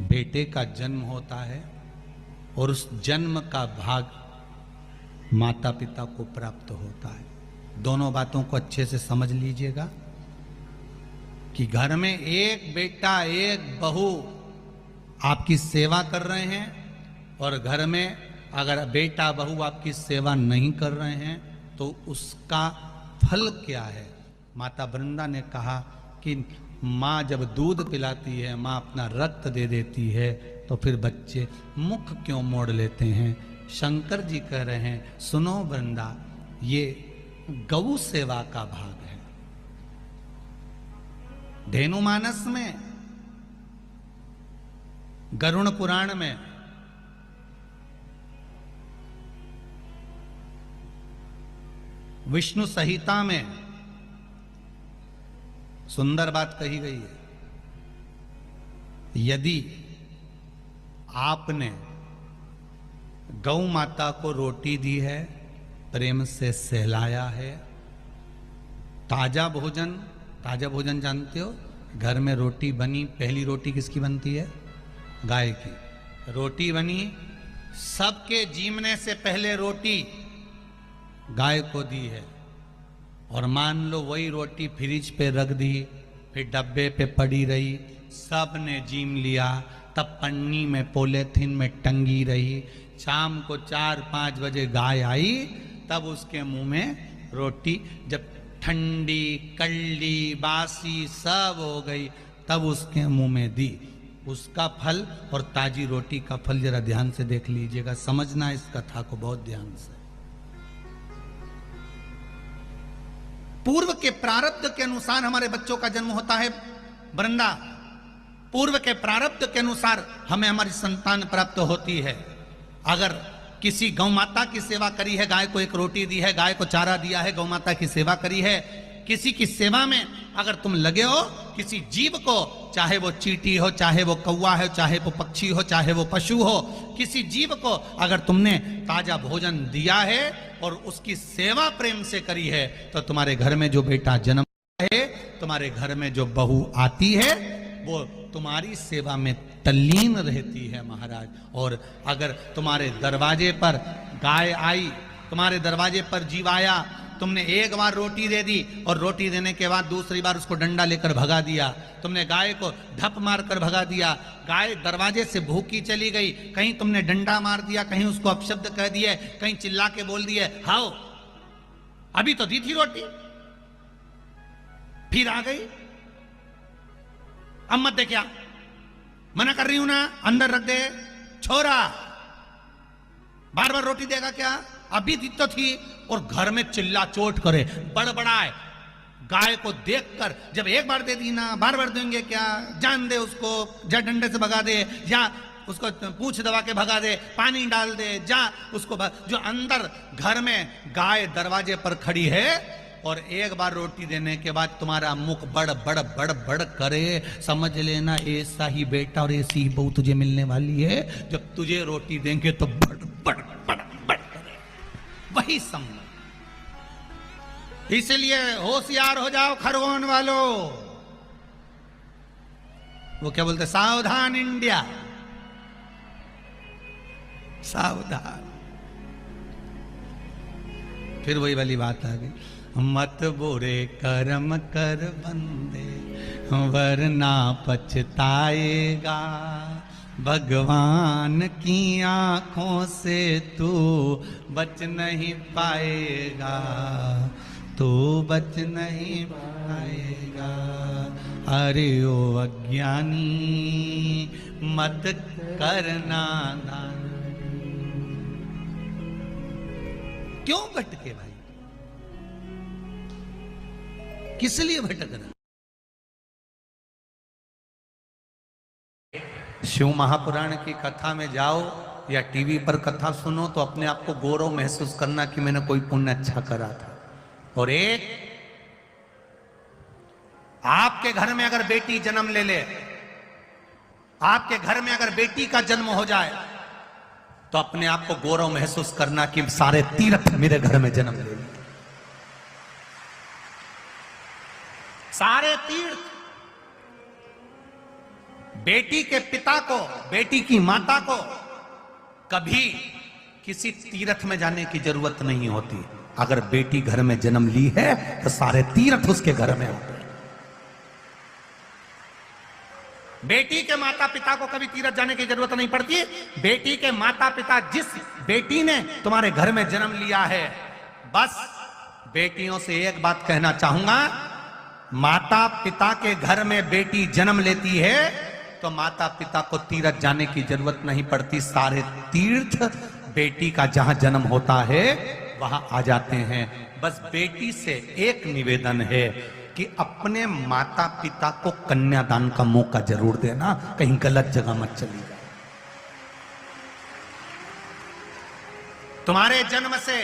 बेटे का जन्म होता है और उस जन्म का भाग माता पिता को प्राप्त होता है। दोनों बातों को अच्छे से समझ लीजिएगा कि घर में एक बेटा एक बहू आपकी सेवा कर रहे हैं और घर में अगर बेटा बहू आपकी सेवा नहीं कर रहे हैं तो उसका फल क्या है। माता वृंदा ने कहा कि माँ जब दूध पिलाती है, माँ अपना रक्त दे देती है, तो फिर बच्चे मुख क्यों मोड़ लेते हैं। शंकर जी कह रहे हैं सुनो वृंदा, ये गौ सेवा का भाग है। धेनुमानस में, गरुड़ पुराण में विष्णु संहिता में सुंदर बात कही गई है। यदि आपने गौ माता को रोटी दी है, प्रेम से सहलाया है, ताजा भोजन जानते हो, घर में रोटी बनी, पहली रोटी किसकी बनती है? गाय की। रोटी बनी, सबके जीवने से पहले रोटी गाय को दी है। और मान लो वही रोटी फ्रिज पे रख दी, फिर डब्बे पे पड़ी रही, सब ने जीम लिया, तब पन्नी में पॉलीथिन में टंगी रही। शाम को 4-5 बजे गाय आई, तब उसके मुंह में रोटी जब ठंडी कल्ली बासी सब हो गई, तब उसके मुंह में दी। उसका फल और ताजी रोटी का फल जरा ध्यान से देख लीजिएगा, समझना इस कथा को बहुत ध्यान से। पूर्व के प्रारब्ध के अनुसार हमारे बच्चों का जन्म होता है वृंदा। पूर्व के प्रारब्ध के अनुसार हमें हमारी संतान प्राप्त होती है। अगर किसी गौ माता की सेवा करी है, गाय को एक रोटी दी है, गाय को चारा दिया है, गौ माता की सेवा करी है, किसी की सेवा में अगर तुम लगे हो, किसी जीव को, चाहे वो चींटी हो, चाहे वो कौवा हो, चाहे वो पक्षी हो, चाहे वो पशु हो, किसी जीव को अगर तुमने ताजा भोजन दिया है और उसकी सेवा प्रेम से करी है, तो तुम्हारे घर में जो बेटा जन्म है, तुम्हारे घर में जो बहू आती है, वो तुम्हारी सेवा में तल्लीन रहती है महाराज। और अगर तुम्हारे दरवाजे पर गाय आई, तुम्हारे दरवाजे पर जीव आया, तुमने एक बार रोटी दे दी और रोटी देने के बाद दूसरी बार उसको डंडा लेकर भगा दिया, तुमने गाय को धप मार कर भगा दिया, गाय दरवाजे से भूखी चली गई, कहीं तुमने डंडा मार दिया, कहीं उसको अपशब्द कह दिए, कहीं चिल्ला के बोल दिए हाओ अभी तो दी थी रोटी, फिर आ गई, अब मत दे, क्या मना कर रही हूं ना, अंदर रख दे छोरा, बार बार रोटी देगा क्या, अभी दी तो थी। और घर में चिल्ला चोट करे, बड़बड़ाए, गाय को देखकर जब एक बार दे दी ना, बार बार देंगे क्या, जान दे उसको, जा डंडे से भगा दे, या उसको पूंछ दबा के भगा दे, पानी डाल दे, जा उसको जो अंदर घर में गाय दरवाजे पर खड़ी है और एक बार रोटी देने के बाद तुम्हारा मुख बड़ बड़ बड़ बड़ करे, समझ लेना ऐसा ही बेटा और ऐसी ही बहू तुझे मिलने वाली है। जब तुझे रोटी देंगे तो बड़ बड़ बड़ बड़ करे, वही समझ। इसलिए होशियार हो जाओ खरगोन वालों। वो क्या बोलते, सावधान इंडिया, सावधान। फिर वही वाली बात आ गई, मत बुरे कर्म कर बंदे वरना पछताएगा, भगवान की आंखों से तू बच नहीं पाएगा, तू बच नहीं पाएगा। अरे ओ अज्ञानी मत करना दान। क्यों भटके भाई, किस लिए भटक रहा? शिव महापुराण की कथा में जाओ या टीवी पर कथा सुनो तो अपने आप को गौरव महसूस करना कि मैंने कोई पुण्य अच्छा करा था। और एक आपके घर में अगर बेटी जन्म ले ले, आपके घर में अगर बेटी का जन्म हो जाए तो अपने आप को गौरव महसूस करना कि सारे तीर्थ मेरे घर में जन्म ले लिए, सारे तीर्थ। बेटी के पिता को, बेटी की माता को कभी किसी तीर्थ में जाने की जरूरत नहीं होती। अगर बेटी घर में जन्म ली है तो सारे तीर्थ उसके घर में होते हैं। बेटी के माता पिता को कभी तीर्थ जाने की जरूरत नहीं पड़ती। बेटी के माता पिता, जिस बेटी ने तुम्हारे घर में जन्म लिया है, बस बेटियों से एक बात कहना चाहूंगा, माता पिता के घर में बेटी जन्म लेती है तो माता पिता को तीर्थ जाने की जरूरत नहीं पड़ती। सारे तीर्थ बेटी का जहां जन्म होता है वहां आ जाते हैं। बस बेटी से एक निवेदन है कि अपने माता पिता को कन्यादान का मौका जरूर देना, कहीं गलत जगह मत चली जाए। तुम्हारे जन्म से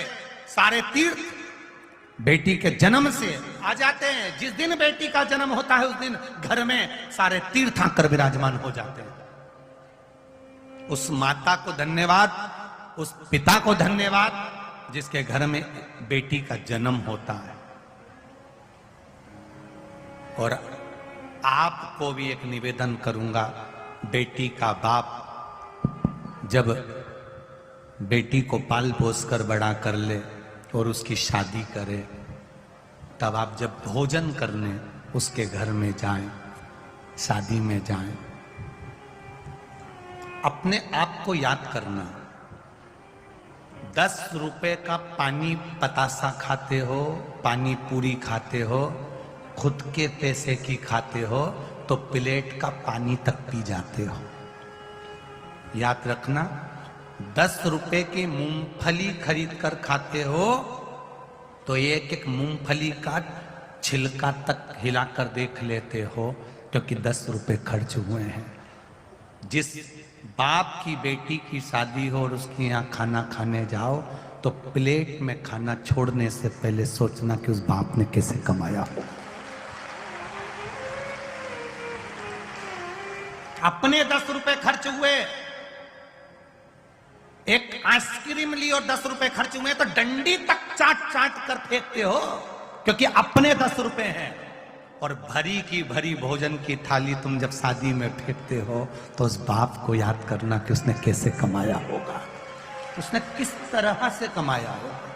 सारे तीर्थ बेटी के जन्म से आ जाते हैं। जिस दिन बेटी का जन्म होता है उस दिन घर में सारे तीर्थ आकर विराजमान हो जाते हैं। उस माता को धन्यवाद, उस पिता को धन्यवाद जिसके घर में बेटी का जन्म होता है। और आपको भी एक निवेदन करूंगा, बेटी का बाप जब बेटी को पाल पोस कर बड़ा कर ले और उसकी शादी करे, तब आप जब भोजन करने उसके घर में जाएं, शादी में जाएं, अपने आप को याद करना, 10 रुपए का पानी पतासा खाते हो, पानी पूरी खाते हो, खुद के पैसे की खाते हो तो प्लेट का पानी तक पी जाते हो। याद रखना, 10 रुपए की मूंगफली खरीद कर खाते हो तो एक एक मूंगफली का छिलका तक हिलाकर देख लेते हो, क्योंकि 10 रुपए खर्च हुए हैं। जिस बाप की बेटी की शादी हो और उसके यहाँ खाना खाने जाओ तो प्लेट में खाना छोड़ने से पहले सोचना कि उस बाप ने कैसे कमाया हो। अपने 10 रुपए खर्च हुए, एक आइसक्रीम ली और 10 रुपए खर्च हुए तो डंडी तक चाट चाट कर फेंकते हो, क्योंकि अपने 10 रुपए हैं। और भरी की भरी भोजन की थाली तुम जब शादी में फेंकते हो तो उस बाप को याद करना कि उसने कैसे कमाया होगा, उसने किस तरह से कमाया होगा।